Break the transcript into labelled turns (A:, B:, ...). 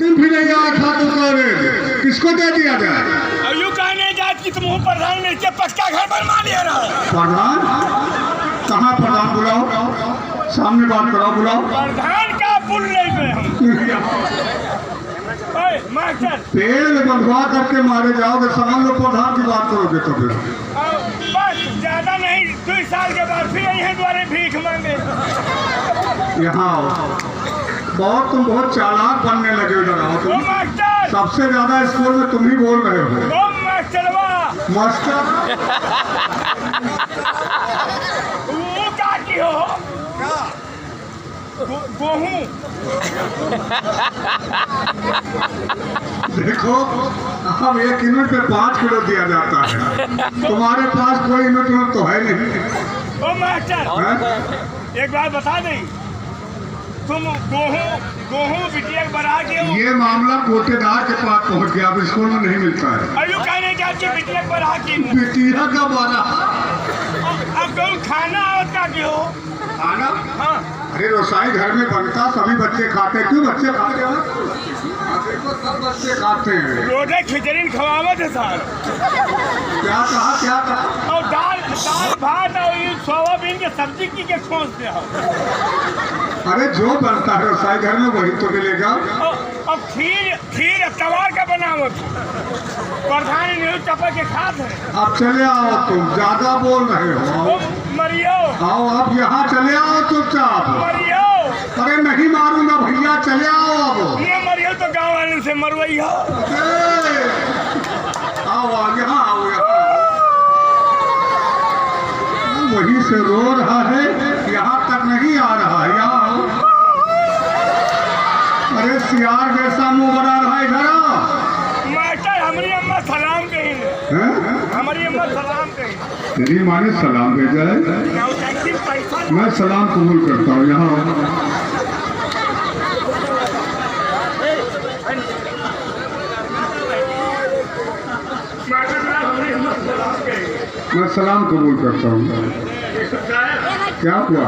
A: तुम फिरेगा खातू कॉलेज किसको दे दिया जाए?
B: अब यूँ कहने जाए कि तुम प्रधान मिलके पक्का घर बनवा लिया रहा।
A: प्रधान कहाँ प्रधान? बुलाओ, सामने बात कराओ, बुलाओ।
B: प्रधान का पुल नहीं पे हम। ओए मास्टर,
A: पेड़ बंधवा करके मारे जाओगे, समझ लो प्रधान की बात करोगे तो फिर।
B: बस ज्यादा नहीं, 2 साल के बाद फिर यहीं द्वारे भीख मांगे।
A: यहाँ आओ, तुम बहुत चालाक बनने लगे हो। जरा
B: ओ
A: तुम
B: मास्टर,
A: सबसे ज्यादा स्कूल में तुम ही बोल रहे हो।
B: ओ मास्टरवा,
A: मास्टर
B: वो का की हो? गेहूं।
A: देखो, अब 1 यूनिट पे 5 किलो दिया जाता है, तुम्हारे पास कोई यूनिट तो है नहीं।
B: ओ मास्टर,
A: हैं?
B: एक बात बता दें, तुम गेहूं बिटिया बना के हो।
A: ये मामला कोटेदार के पास पहुंच गया, अब स्कूल में नहीं मिलता है।
B: अयो कहने क्या कि बिटिया बना के
A: बिटिया का बारा
B: अब गेहूं खाना होता कि हो?
A: खाना?
B: हाँ,
A: अरे रसोई घर में बनता, सभी बच्चे खाते हैं। क्यों बच्चे खाते हैं? देखो सब बच्चे खाते हैं।
B: रोटे खिचड़ी खवावत है साल।
A: क्या कहा, क्या कहा?
B: और दाल भात और ये सोयाबीन के सब्जी की खोजते हो।
A: अरे जो बनता है रसोई घर में वही तो मिलेगा।
B: और खीर तवार का बनावत प्रधान न्यूज चपा के खाते हैं।
A: अब चले आओ, तुम ज्यादा बोल रहे हो।
B: मरियो,
A: आओ अब यहाँ चले आओ चुपचाप।
B: मरियो,
A: अरे नहीं मारूंगा भैया, चले आओ अब।
B: ये मरियो तो गाँव वाले से मरवई हो।
A: आओ यहाँ आओ, यहाँ वहीं से रो रहा है, यहाँ तक नहीं आ रहा है। यहाँ आओ। अरे सियार जैसा मुंह बना रहा है, इधर आओ।
B: मास्टर, हमारी अम्मा सलाम कही, हमारी अम्मा सलाम कही।
A: तेरी माँ ने सलाम भेजा है,
B: पैसा
A: मैं सलाम कबूल करता हूँ। यहाँ मैं सलाम कबूल करता हूँ। क्या हुआ?